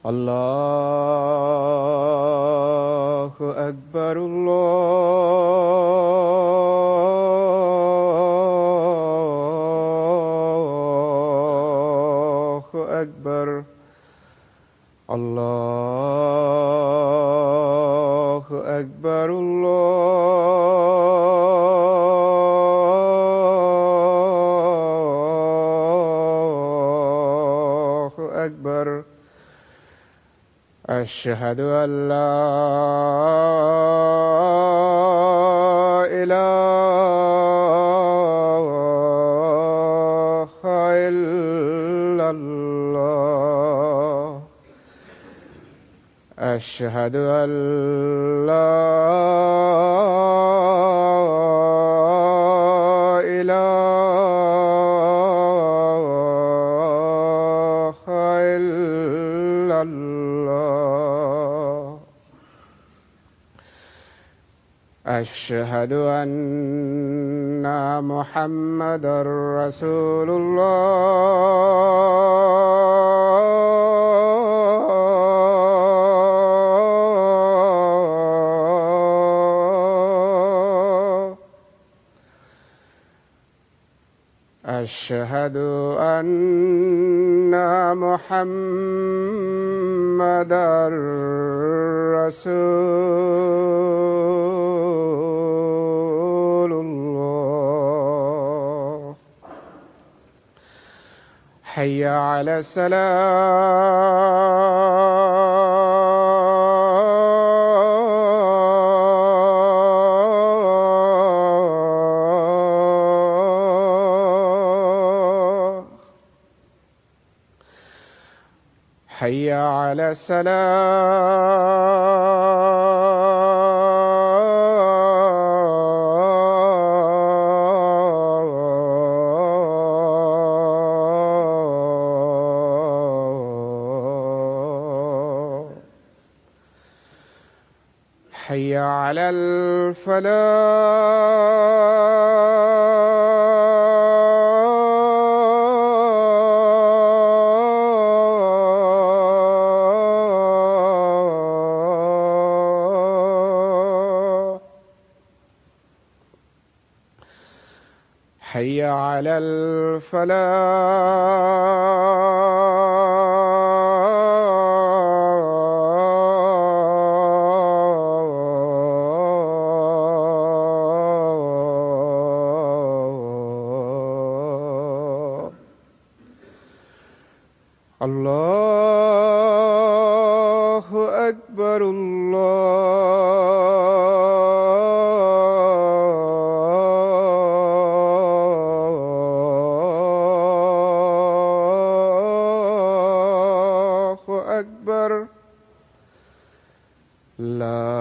الله أكبر الله أكبر الله أكبر الله أكبر أشهد أن لا إله إلا الله أشهد أن لا إله إلا الله أشهد أن محمدًا رسول الله أشهد أن محمدًا رسول الله حي على الصلاة حي على الصلاة حي على الفلاح حي على الفلاح الله أكبر الله أكبر لا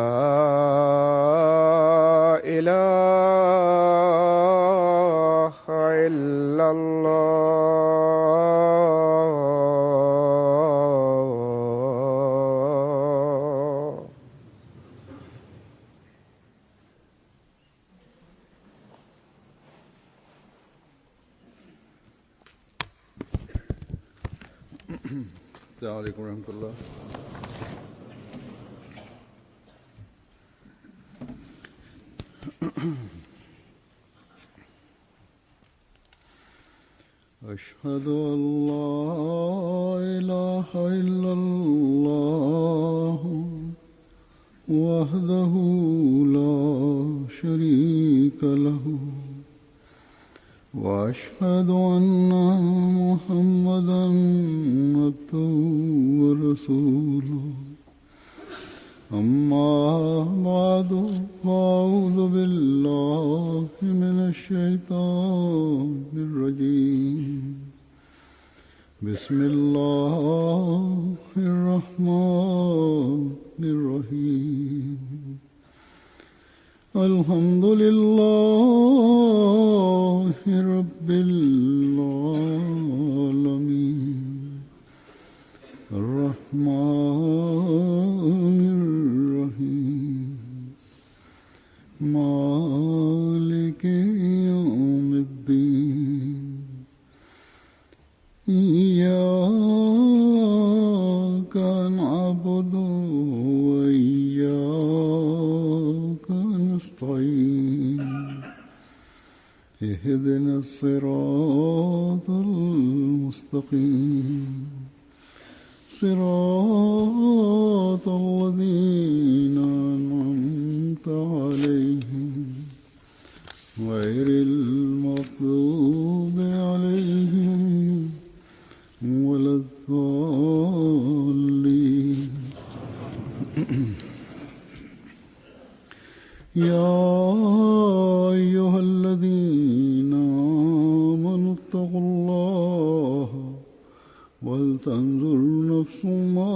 إله إلا الله السلام عليكم ورحمة الله. أشهد أن لا إله إلا الله وحده لا شريك له وأشهد أن محمدًا عبده ورسوله أما بعد فأعوذ بالله من الشيطان الرجيم بسم الله الرحمن الرحيم الحمد لله رب العالمين الرحمن الرحيم مالك يوم الدين إياك اهدنا الصراط المستقيم صراط الذين أنعمت عليهم غير المغضوب عليهم ولا الضالين. يا أيها الذين آمنوا اتقوا الله ولتنظر نفس ما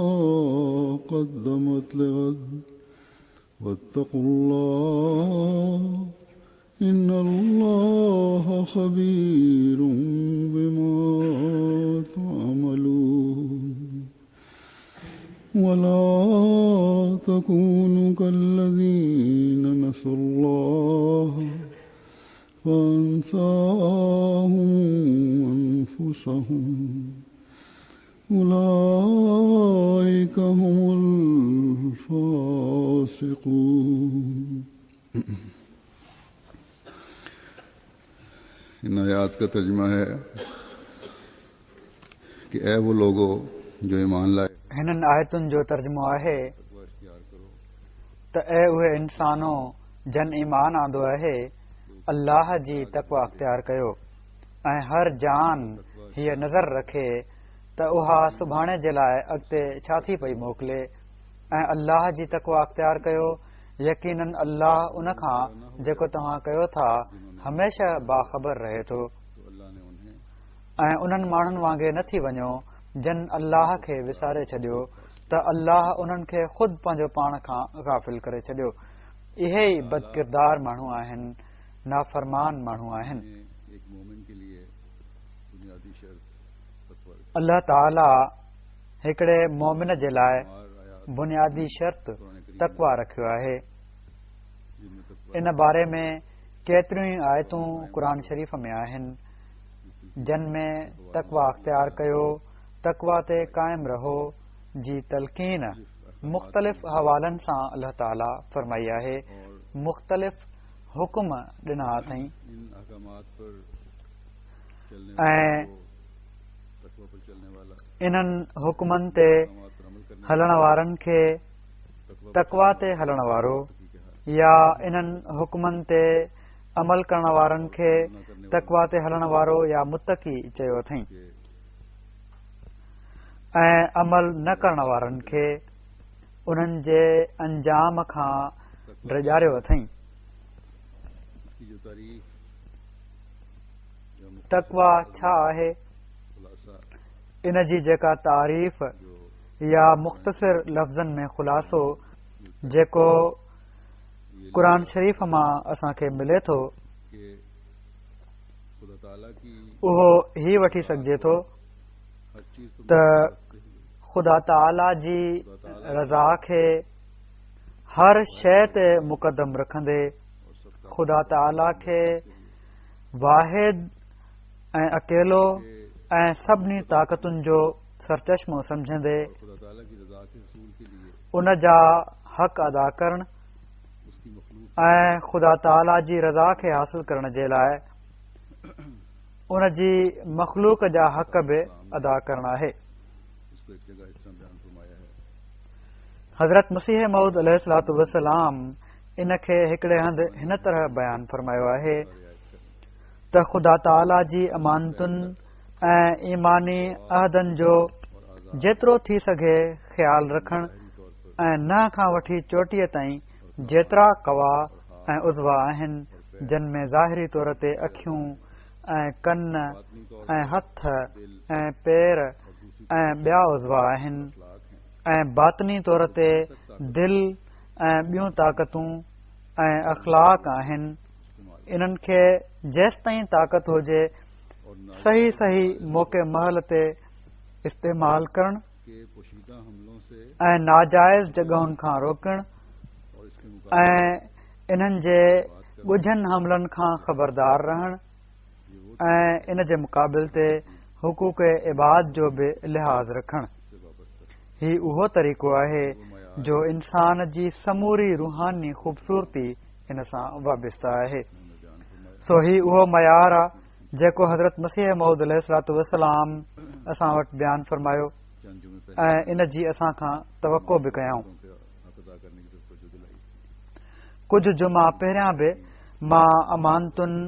قدمت لغد واتقوا الله إن الله خبير بما تعملون. ولا تكونوا كالذين نسوا الله فأنساهم أنفسهم أولئك هم الفاسقون. इन आयात का तर्जुमा है कि ऐ वो लोगो जो ईमान लाए हिननि आयतुनि जो तर्जुमो आहे त ऐ उहे इंसानो जन ईमान आंदो आहे अल्लाह जी तक़वा अख़्तियार कयो ऐं हर जान हीअ नज़र रखे त उहा सुभाणे जे लाइ अॻिते छा थी पई मोकिले ऐं अल्लाह जी तक़वा अख़्तियार कयो। यकीनन अल्लाह उन खां जेको तव्हां कयो था हमेशह बाख़बर रहे थो। ऐं उन्हनि माण्हुनि वांगुरु न थी वञो जन अल्लाह खे विसारे छॾियो त अल्लाह उन्हनि खे ख़ुदि पंहिंजो पाण खां गाफ़िल करे छॾियो। इहे ई बदकिरदार माण्हू आहिनि, नाफ़रमान माण्हू आहिनि। अल्लाह ताला हिकिड़े मोमिन जे लाइ बुनियादी शर्त तक़वा रखियो आहे। इन बारे में केतिरियूं ई आयतूं क़ुर शरीफ़ में आहिनि जिन में तक़वा अख़्तियार कयो, तक़वा ते क़ाइम रहो जी तलक़ीन मुख़्तलिफ़ हवालनि सां अल्लाह ताला फ़रमाई आहे। मुख़्तलिफ़ हुकुम ॾिना अथई ऐं इन्हनि हुकुमनि ते हलण वारनि खे तक़वा ते हलण वारो या इन्हनि हुकुमनि ते अमल करण वारनि खे तक़वा ते हलण वारो या मुत्तक़ी चयो अथई ऐं अमल न करण वारनि खे उन्हनि जे अंजाम खां ड्रारियो अथई। तक़वा छा आहे? इन जी जेका तारीफ़ या मुख़्तसिर लफ़्ज़नि में ख़ुलासो जेको क़ुर शरीफ़ मां असांखे मिले थो उहो ही वठी सघिजे थो त ख़ुदा ताला जी रज़ा खे हर शइ ते मुक़दम रखंदे ख़ुदा ताला खे वाहिद ऐं अकेलो ऐं सभिनी ताक़तुनि जो सरचश्मो सम्झंदे उन जा हक़ अदा करण ऐं ख़ुदा ताला जी रज़ा खे हासिल करण जे लाइ उन जी मख़लूक जा हक़ बि अदा करण आहे। हज़रत मसीह मऊद अलैहिस्सलातु वस्सलाम इन खे हिकिड़े हंधि हिन तरह बयानु फ़रमायो आहे त ख़ुदा ताला जी अमानतुनि ऐं ईमानी अहदनि जो जेतिरो थी सघे ख़्यालु रखणु ऐं न खां वठी चोटीअ ताईं जेतिरा कवा ऐं उज़वा आहिनि जिन में ज़ाहिरी तौर ते अखियूं ऐं कन ऐं हथ ऐं पेर ऐं ॿिया उज़वा आहिनि ऐं बातनी तौर ते दिलि ऐं ॿियूं ताक़तूं ऐं अख़लाक आहिनि। इन्हनि खे जेसि ताईं ताक़त हुजे सही सही मौक़े महल ते इस्तेमाल करणु ऐं नाजाइज़ जॻहुनि खां रोकणु ऐं इन्हनि जे ॻुझनि हमलनि खां ख़बरदार रहणु ऐं इन जे मुक़ाबिल ते हुकूक इबाद जो बि लिहाज़ रखणु ही उहो तरीक़ो आहे जो इंसान जी समूरी रूहानी ख़ूबसूरती इन सां वाबस्ता आहे। सो ही उहो मयार आहे जेको हज़रत मसीह मऊद अलैहिस्सलातु वस्सलाम असां वटि बयानु फरमायो चंद जुमे पहले ऐं इन जी असां खां तवको बि कयऊं। के हक अदा करने की तरफ तवज्जो दिलाई थी। कुझु जुमा पहिरियां बि मां अमानतुनि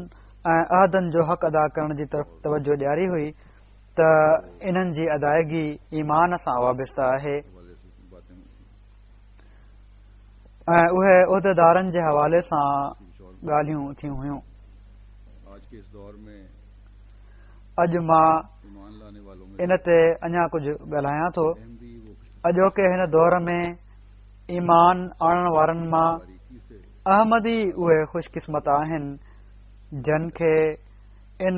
ऐं अहदनि जो हक़ अदा करण जी तरफ़ तवजो ॾियारी हुई त इन्हनि जी अदायगी ईमान सां वाबस्ता आहे हवाले से बातें हुई थी। ऐं उहे उहिदेदारनि जे हवाले सां ॻाल्हियूं थियूं हुयूं। आज के इस दौर में अॼु मां ईमान लाने वालों में इन ते अञा कुझु ॻाल्हायां थो। अहमदी वो अॼोके हिन दौर में ईमान आणण वारनि मां बारीकी से अहमदी उहे ख़ुशकिस्मत आहिनि जिन खे इन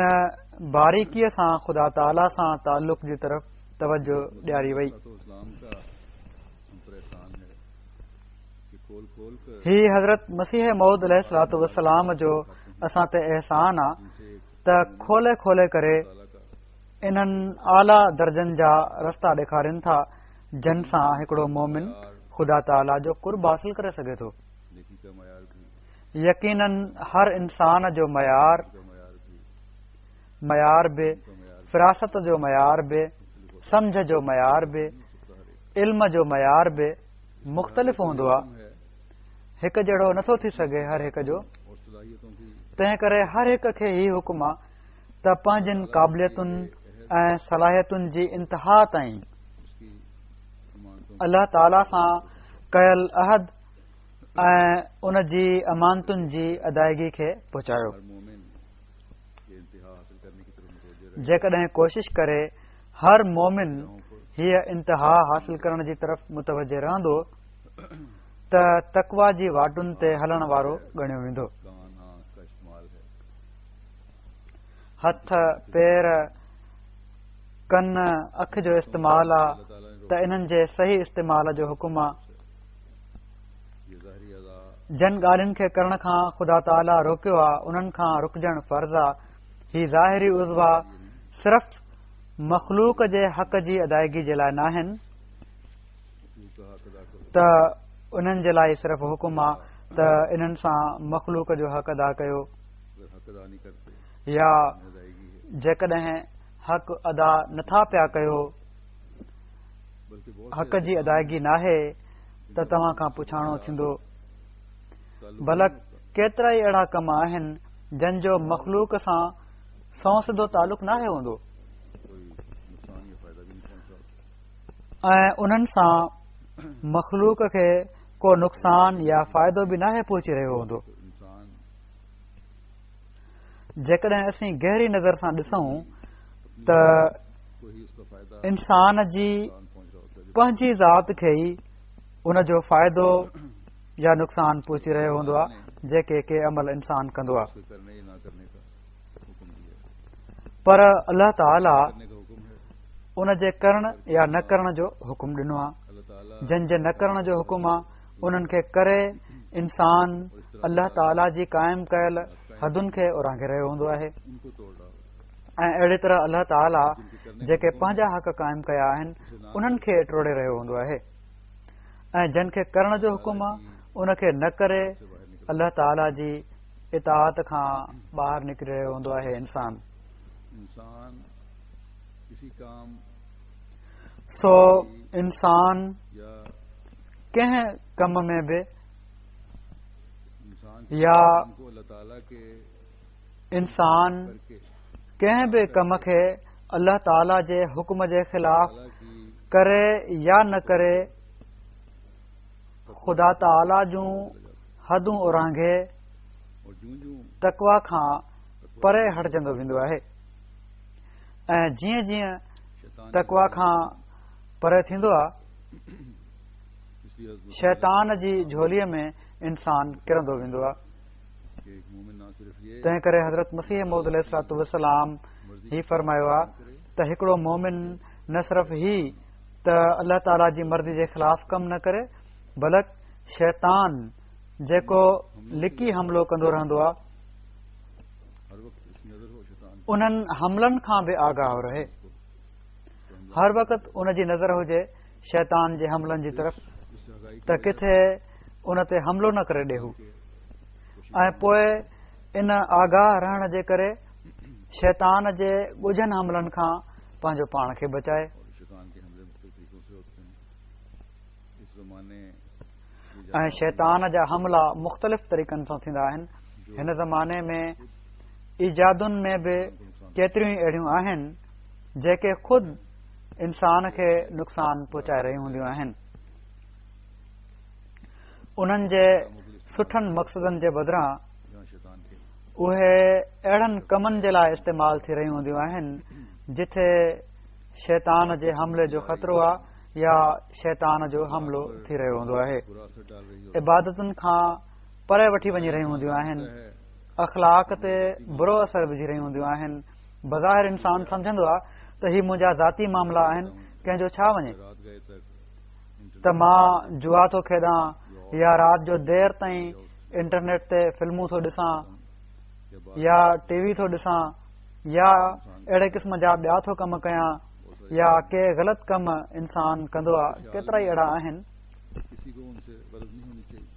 बारीकीअ सां ख़ुदा ताला सां ताल्लुक़ जी तरफ़ तवजो ॾियारी वई। तो इस्लाम का हम पर एहसान है कि खोल खोल कर ही हज़रत मसीह मऊद अलैहिस्सलातु वस्सलाम जो असां ते एहसान आहे इनसे एक त खोले खोले करे ताला का इन्हनि आला दर्जनि जा रस्ता ॾेखारिनि था जिन सां हिकिड़ो मोमिन ख़ुदा ताला जो कुर्ब हासिल करे सघे थो। नेकी का मयार भी यकीनन हर इंसान जो मयार बि फिरासत जो मयार बि समझ जो मयार बि इल्म जो मयार बि मुख़्तलिफ़ हूंदो आहे। हिकु जहिड़ो नथो थी सघे हर हिक जो। और सलाहियतों की तंहिं करे हर हिक खे ही हुकुम आहे त पंहिंजनि क़ाबिलियतुनि ऐं सलाहियतुनि जी इंतिहा ताईं उसकी अमानतों अल्लाह ताला सां कयल अहद ऐं उन जी अमानतुनि जी अदायगी खे पहुचायो। हर मोमिन ये इंतहा हासिल करने की तरफ मुतवज्जह रहे। जेकॾहिं कोशिश करे हर मोमिन हीअ इंतिहा हासिल करण जी तरफ़ मुतवजह रहंदो त तक़वा जी वाटुनि ते हलण वारो ॻणियो वेंदो। कान आंख का इस्तेमाल है। हथ पेर कन अख जो इस्तेमाल आहे त इन्हनि जे सही इस्तेमाल जो हुकुम आहे। ये ज़ाहिरी अदा जिन ॻाल्हियुनि खे करण खां ख़ुदा ताला रोकियो आहे उन्हनि खां रुकजण फर्ज़ आहे। ही ज़ाहिरी उज़्व आहे सिर्फ़ मख़लूक जे हक़ जी अदायगी जे लाइ न आहिनि का हक अदा करो। त उन्हनि जे लाइ सिर्फ़ हुकुम आहे त इन्हनि सां मख़लूक जो हक़ अदा कयो अगर हक अदा नहीं करते या अदायगी है। जेकॾहिं हक़ अदा नथा पिया कयो बल्कि बहुत हक़ जी अदायगी नाहे त तव्हां खां पुछाणो थींदो। भला केतिरा ई अहिड़ा कम आहिनि जिन जो मख़लूक सां सौ सिधो तालुक़ नाहे हूंदो कोई नुकसान या फ़ायदा भी नहीं पहुंच रहा। ऐं उन्हनि सां मख़लूक खे को नुक़सान या फ़ाइदो बि नाहे पहुची रहियो हूंदो। तो इंसान जेकॾहिं असीं गहरी नज़र सां ॾिसूं त को ही उसका फ़ायदा इंसान जी नुकसान पहुंच रहा होता है। पंहिंजी ज़ात खे ई उन जो फ़ाइदो या नुक़सान पहुची रहियो हूंदो आहे जेके के अमल इंसान कंदो आहे। उसके करने या ना करने का हुक्म दिया है। पर अल्लाह ताला करने का हुक्म है। उन जे करण या न करण जो हुकुम ॾिनो आहे। अल्लाह ताला जिन जे न करण जो हुकुम आहे उन्हनि खे करे इंसान अल्लाह ताला जी क़ाइमु कयल हदुनि खे उरांघे रहियो हूंदो आहे उनको तोड़ रहा होता ऐं अहिड़ी तरह अल्लाह ताला जेके पंहिंजा हक़ क़ाइमु कया आहिनि उन्हनि खे टोड़े रहियो हूंदो आहे ऐं जिन खे करण जो हुकुम आहे उनखे न करे अल्लाह ताला जी इताअत खां ॿाहिरि निकिरी रहियो हूंदो आहे इंसान। है। इंसान किसी काम सो इंसान या कंहिं कम में बि इंसान या को अल्लाह ताला के इंसान करके कंहिं बि कम खे अल्लाह ताला जे हुकुम जे ख़िलाफ़ ताला की करे या न करे ख़ुदा ताला जूं हदूं उरांघे और जूं जूं तक़वा खां परे हटजंदो वेंदो आहे ऐं जीअं जीअं शैतान तक़वा खां परे थींदो आहे इसलिए हज़रत शैतान जी झोलीअ में इंसान किरंदो वेंदो आहे। कि एक मोमिन ना सिर्फ ये तंहिं करे हज़रत मसीह मऊद अलैहिस्सलातु वस्सलाम ही फरमायो आहे त हिकिड़ो मोमिन न सिर्फ़ ही त अल्लाह ताला जी मर्ज़ी जे ख़िलाफ़ कमु न करे बल्कि शैतान जेको लिकी हमिलो कंदो रहंदो आहे हर वक्त इसकी नजर हो शैतान उन्हनि हमलनि खां बि आगाह रहे। हर वक़्तु उन जी नज़र हुजे शैतान जे हमलनि जी तरफ़ इस हक़ाइक़ त किथे उन ते हमिलो न करे ॾेहू ऐं पोइ इन आगाह रहण जे करे शैतान जे ॻुझनि हमलनि खां पंहिंजो पाण खे बचाए। और शैतान के हमले मुख्तलिफ तरीकों से होते हैं। इस ज़माने ऐं शैतान जा हमला मुख़्तलिफ़ तरीक़नि सां थींदा आहिनि। हिन ज़माने में ईजादुनि में बि केतिरियूं अहिड़ियूं आहिनि जेके ख़ुदि इंसान खे नुक़सान पहुचाए रहियूं हूंदियूं आहिनि। उन्हनि जे सुठनि मक़सदनि जे बदिरां जहाँ शैतान के उहे अहिड़नि कमनि जे लाइ इस्तेमालु थी रहियूं हूंदियूं आहिनि जिथे शैतान जे हमले जो ख़तरो आहे या शैतान जो हमलो थी रहियो हूंदो आहे। बुरा असर डाल रही हो। इबादतुनि खां परे वठी वञी रहियूं हूंदियूं आहिनि। अख़लाक ते बुरो असर विझी रहियूं हूंदियूं आहिनि। बज़ाहिर इंसान सम्झंदो आहे त ही मुंहिंजा ज़ाती मामला आहिनि, कंहिंजो छा वञे, रात गए तक त मां जुआ थो खेॾां या राति जो देर ताईं इंटरनेट ते फिल्मूं थो ॾिसां या टीवी थो ॾिसां या अहिड़े क़िस्म जा ॿिया थो कम कयां या के ग़लति कम इंसान कंदो आहे। केतिरा ई अहिड़ा आहिनि किसी को उनसे गरज नहीं होनी चाहिए।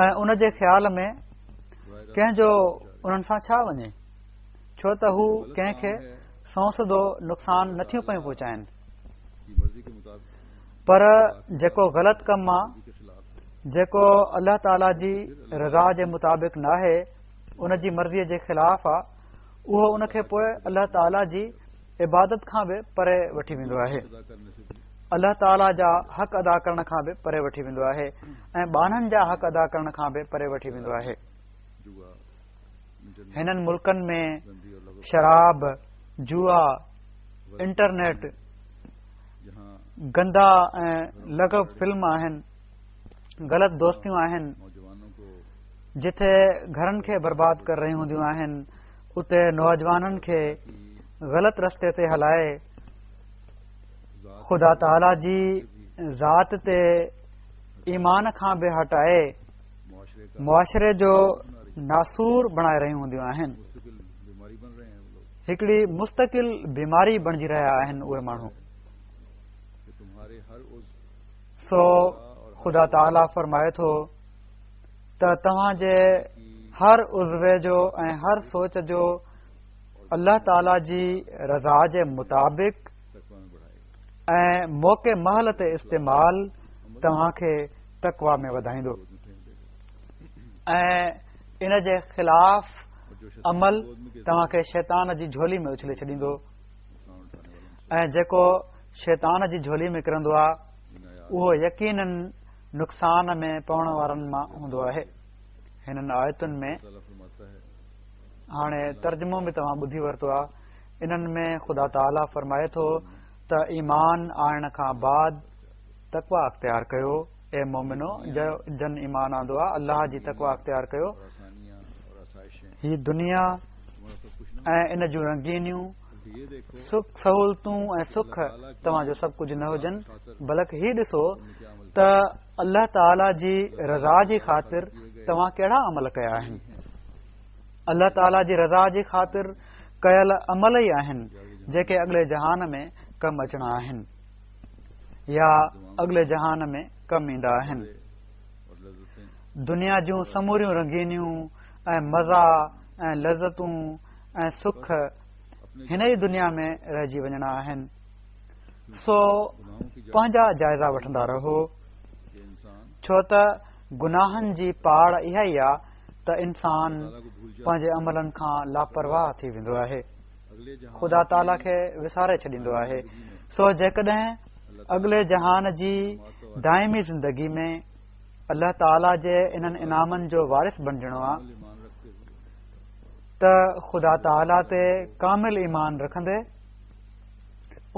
ऐं उन जे ख़्याल में कंहिंजो उन्हनि सां छा वञे, छो त हू कंहिंखे सौंसदो नुक़सान नथियूं पियूं पहुचाइनि। की मर्जी के मुताबिक पर जेको ग़लति कमु आहे, के खिलाफ जेको अल्लाह ताला जी रज़ा जे मुताबिक़ नाहे, उन जी मर्ज़ीअ जे ख़िलाफ़ आहे, उहो उनखे पोइ अल्लाह ताला जी इबादत खां बि परे वठी वेंदो आहे। अदा करने से भी अल्लाह ताला जा हक़ अदा करण खां बि परे वठी वेंदो आहे ऐं ॿाननि जा हक़ अदा करण खां बि परे वठी वेंदो आहे। जुआ, इंटरनेट, हिननि मुल्कनि में गंदी और लगो शराब, जुआ, इंटरनेट, जहाँ गंदा ऐं लॻव फिल्म आहिनि, ग़लति दोस्तियूं आहिनि, नौजवानों को जिथे घरनि खे बर्बाद करे रहियूं हूंदियूं आहिनि, उते नौजवाननि खे ग़लति रस्ते ते हलाए ख़ुदा ताला जी ज़ात ते ईमान खां बि हटाए मुआशरे का मुआशरे जो नासूर बणाए रहियूं हूंदियूं आहिनि। मुस्तकिल बीमारी बन रहे हैं वो लोग हिकिड़ी मुस्तकिल बीमारी बणिजी रहिया आहिनि उहे माण्हू। कि तुम्हारे हर उस सो ख़ुदा ताला फरमाए थो त तव्हांजे हर उज़वे जो ऐं हर सोच जो अल्लाह ताला जी रज़ा जे मुताबिक़ तकवा में बढ़ाएगा। ऐं मौक़े महल ते इस्तेमाल तव्हांखे तकवा में वधाईंदो गोद में फेंक देगा। ऐं इन जे ख़िलाफ़ और जो शैतान अमल गोद में गिरता तव्हांखे शैतान जी झोली में उछले छॾींदो नुकसान उठाने वालों से ऐं जेको शैतान जी झोली में किरंदो आहे इन आयात उहो यकीनन नुक़सान में पवण वारनि मां हूंदो आहे। हिननि आयतुनि में ताला फरमाता है हाणे तर्जुमो बि तव्हां ॿुधी वरितो आहे। इन्हनि में ख़ुदा ताला फरमाए थो त ईमान आणण खां बाद तकवा अख़्तियार कयो, ए मोमिनो जन ईमान आंदो आहे, अल्लाह जी तकवा अख़्तियार कयो। और आसानियाँ और आसाइशें ही दुनिया तुम्हारा सब कुछ ना ऐं इन जूं रंगीनियूं, बल्कि ये देखो सुख सहूलतूं ऐं सुख तव्हांजो सभु कुझु न हुजनि, बल्कि ही ॾिसो त अल्लाह ताला जी रज़ा जी ख़ातिर तव्हां कहिड़ा अमल कया आहिनि। अल्लाह ताला जी रज़ा जी ख़ातिर कयल अमल ई आहिनि जेके अॻिले जहान में कमु अचणा आहिनि या अॻिले जहान में कमु ईंदा आहिनि। और लज्जतें दुनिया जूं समूरियूं रंगीनियूं ऐं मज़ा ऐं लज़तूं ऐं सुख हिन ई दुनिया में रहिजी वञणा आहिनि। सो गुनाहों की पंहिंजा जाइज़ा वठंदा रहो, के इंसान छो त गुनाहनि जी पाड़ इहा ई आहे त इंसान ताला को भूल जाए। पंहिंजे अमलनि खां लापरवाह थी वेंदो आहे, अगले जहां ख़ुदा ताला खे विसारे छॾींदो आहे। सो जेकॾहिं अॻिले जहान जी दाइमी ज़िंदगी में अल्लाह ताला जे इन्हनि इनामनि जो वारिस बणिजणो आहे ईमान रखते हुए त ख़ुदा ताला ते कामिल ईमान रखंदे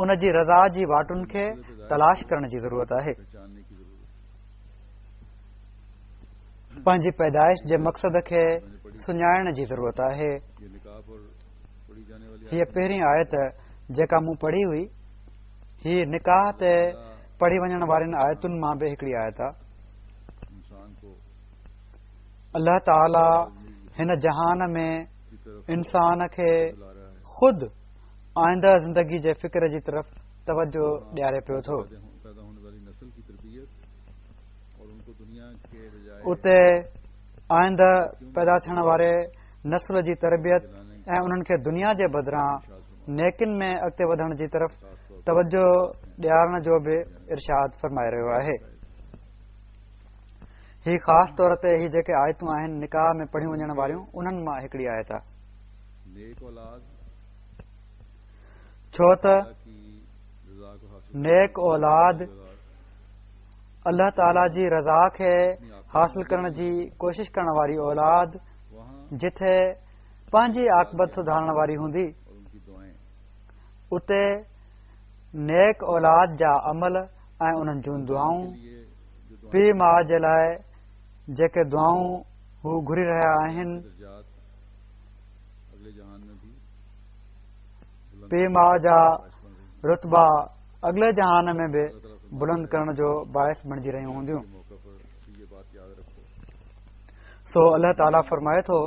उन जी रज़ा जी वाटुनि खे तलाश करण जी ज़रूरत आहे। पहचानने की जरूरत है। पंहिंजी पैदाइश जे मक़सद खे सुञाणण जी ज़रूरत आहे। ये निकाह पर पढ़ी जाने वाली हीअ पहिरीं आयत जेका मूं पढ़ी हुई, हीअ निकाह ते पढ़ी वञण वारनि आयतुनि मां बि हिकिड़ी आयत आहे। इंसान को अल्लाह ताला हिन जहान में की तरफ इंसान खे बुला रहा है। ख़ुदि आईंदा ज़िंदगी जे फ़िक्र जी तरफ़ तवजो ॾियारे पियो थो। पैदा होने वाली नस्ल की तरबियत और उनको दुनिया के बजाय उते आईंदा पैदा थियण वारे नस्ल जी तरबियत ऐं उन्हनि खे दुनिया जे बदिरां नेकिन में अॻिते वधण जी तरफ़ तवजो ॾियारण जो बि इरशाद फरमाए रहियो आहे। ही ख़ासि तौर ते ही जेके आयतूं आहिनि निकाह में पढ़ियूं वञण वारियूं उन्हनि मां हिकिड़ी आयत आहे, नेक औलाद छो त की रज़ा को हासिल नेक औलाद अल्लाह ताला जी रज़ा खे हासिल करण जी कोशिश करण वारी औलाद वहाँ जिथे पंहिंजी आकबत सुधारण वारी हूंदी और उनकी दुआएं उते नेक औलाद जा अमल ऐं उन्हनि जूं दुआऊं लिए जो दुआएं पीउ माउ जे लाइ जेके दुआऊं हू घुरी रहिया आहिनि दर्जात अगले जहान में भी बुलंद पीउ माउ जा बाइस बन रही रुतबा अॻिले जहान में बि बुलंद करण जो बाहिस बणिजी रहियूं हूंदियूं। के मौके पर ये बात याद रखो सो अल्लाह ताला फरमाए थो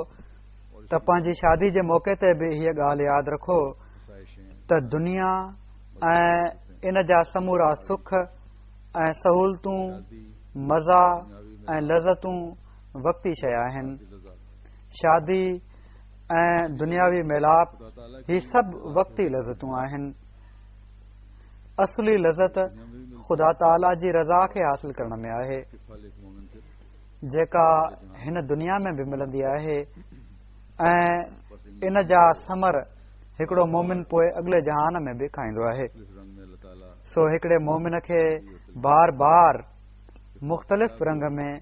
त पंहिंजी शादी जे मौके ते बि हीअ ॻाल्हि यादि रखो आसाइशें त दुनिया ऐं इन जा समूरा सुख ऐं सहूलतूं शादी मज़ा ऐं लज़तूं वक़्ती शइ आहिनि। लज़ा शादी ऐं दुनियावी मेलाप खुदा ताला ही सभु वक़्ती लज़तूं आहिनि। असली लज़त दुनिया में भी ख़ुदा ताला जी रज़ा खे हासिल करण में आहे मिलती फल एक मोमिन के जेका हिन दुनिया में बि मिलंदी आहे ऐं इन जा समर हिकिड़ो मोमिन पोइ अॻिले जहान में बि खाईंदो आहे। मुख़्तलिफ़ रंग में अल्लाह ताला सो हिकिड़े मोमिन खे बार बार मुख़्तलिफ़ रंग में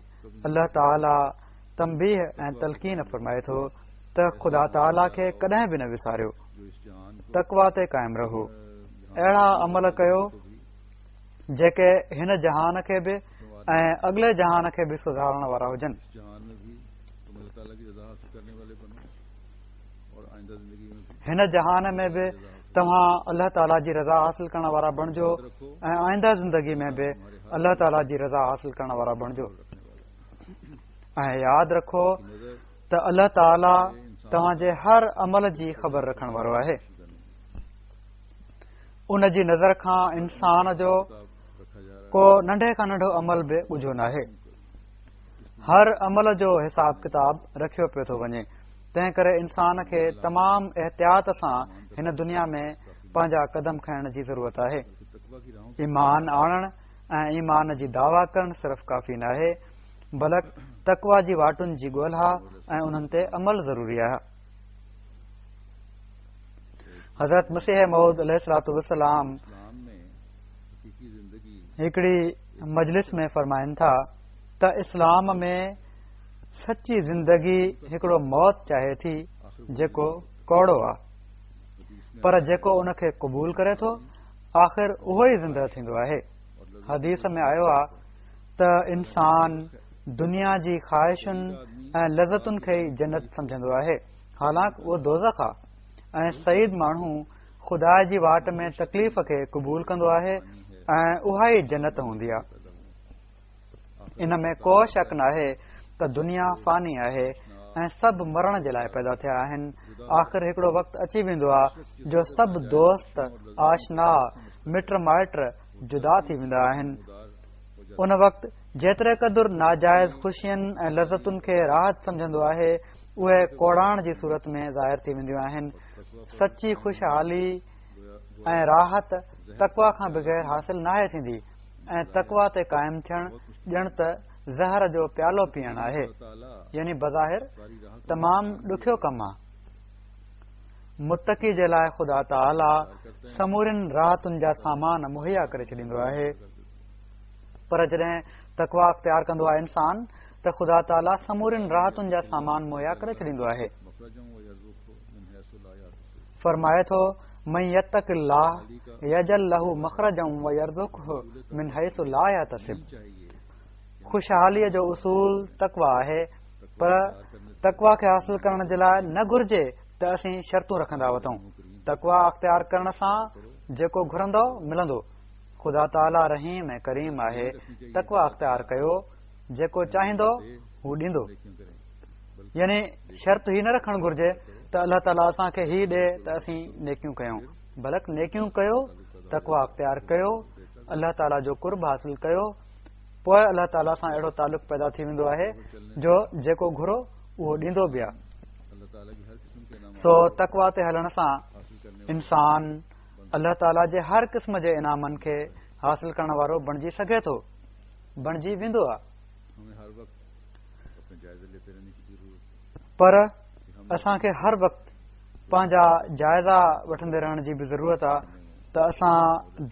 अल्लाह ताला तंबीह ऐं तलक़ीन फरमाए थो त ख़ुदा ताला खे कॾहिं बि न विसारियो, जो इस जहान को तक़वा ते क़ाइमु रहो, अहिड़ा अमल कयो जेके हिन जहान खे बि ऐं अॻिले जहान खे बि सुधारण वारा हुजनि। इस जहान में भी तुम अल्लाह ताला की रज़ा हासिल करने वाले बनो और आइंदा ज़िंदगी में भी हिन जहान में बि तव्हां अल्लाह ताला जी रज़ा हासिल करण वारा बणिजो ऐं आईंदा ज़िंदगी में बि अल्लाह ताला जी रज़ा हासिल करण वारा बणिजो। ऐं यादि रखो नज़र त अल्लाह ताला तव्हांजे हर अमल जी ख़बर रखण वारो आहे। उन जी नज़र खां इंसान जो रखा जा रहा को नंढे खां नंढो अमल बि ॻुझो नाहे। हर अमल जो हिसाब किताब रखियो पियो थो वञे, तंहिं करे इंसान खे तमामु एहतियात सां हिन दुनिया में पंहिंजा कदम खणण जी ज़रूरत आहे। है तकवा की राहों ईमान आणण ऐं ईमान जी दावा करणु सिर्फ़ काफ़ी नाहे, बल्कि तकवा जी वाटुनि जी ॻोल्हा ऐं उन्हनि ते अमल ज़रूरी आहे। हज़रत मसीह मऊद अलैहिस्सलातु वस्सलाम इस्लाम में हकीकी जिंदगी हिकिड़ी मजलिस में फरमाइनि था त इस्लाम में सची ज़िंदगी हिकिड़ो मौत चाहे थी जेको कौड़ो आहे, हदीस में पर जेको उन खे क़बूल करे थो आख़िर उहो ई ज़िंदह थींदो आहे। हदीस में आयो आहे त इंसान दुनिया जी ख़्वाहिशुनि ऐं लज़तुनि खे ई जन्नत सम्झंदो आहे, हालांकि उहो दोज़ख आहे ऐं सईद माण्हू ख़ुदा जी वाट में तकलीफ़ खे क़बूल कंदो आहे ऐं उहा ई जन्नत हूंदी आहे। इन में को शक नाहे त दुनिया फ़ानी आहे ऐं सभु मरण जे लाइ पैदा थिया आहिनि। आख़िर हिकिड़ो वक़्तु अची वेंदो आहे जो सभु दोस्त आशना मिट माइट जुदा थी वेंदा आहिनि। उन वक़्तु जेतिरे क़दुरु नाजाइज़ ख़ुशियुनि ऐं लज़तुनि खे राहत सम्झंदो आहे उहे कोड़ाण जी सूरत में ज़ाहिर थी वेंदियूं आहिनि। सची ख़ुशहाली ऐं राहत तकवा खां बग़ैर हासिल नाहे थींदी ऐं तकवा ते क़ाइमु थियणु ॼण त ज़हर जो प्यालो पीअणु आहे, यानी बज़ाहिर तमामु ॾुखियो कमु आहे। मुतक़ी जे लाइ ख़ुदा ताला समूरिन राहतुनि जा सामान मुहैया करे छॾींदो आहे, पर जॾहिं तकवा अख़्तियार कंदो आहे इंसान त ख़ुदा ताला समूरिन राहतुनि जा सामान मुहैया करे छॾींदो आहे। मखरजों व यरज़ुक़हु मिन हैसु ला याहतसिब फरमाए थो मन यत्तक़िल्लाह यजअल लहू मखरजन व यरज़ुक़हु मिन हैसु ला याहतसिब। चाहिए खुशहालीअ जो उसूल तकवा आहे, पर तकवा खे हासिल करण जे लाइ न घुर्जे त असीं शर्तूं रखंदा वठूं। तकवा अख़्तियार करण सां जेको घुरंदो मिलंदो। ख़ुदा ताला रहीम ऐं करीम आहे। तकवा अख़्तियार कयो, जेको चाहींदो हू ॾींदो। क्यों करें यानी शर्त ही न रखणु घुर्जे त अल्लाह ताला असांखे ही ॾे त असीं नेकियूं कयूं, बल्कि नेकियूं कयो, तकवा अख़्तियार कयो, अल्लाह ताला जो कुर्ब हासिल कयो, पोइ अल्लाह ताला सां अहिड़ो तालुक़ पैदा थी वेंदो आहे जो जेको घुरो उहो ॾींदो बि आहे। अल्लाह अल्लाह ताला की हर किस्म के इनाम सो तकवा ते हलण सां हासिल करने इंसान अल्लाह ताला जे हर क़िस्म जे इनामनि खे हासिल करण वारो बणिजी सघे थो, बणिजी वेंदो आहे। हमें हर वक्त अपने जायजे लेते रहने की जरूरत है पर असांखे हर वक़्तु पंहिंजा जाइज़ा वठंदे रहण जी बि ज़रूरत आहे त असां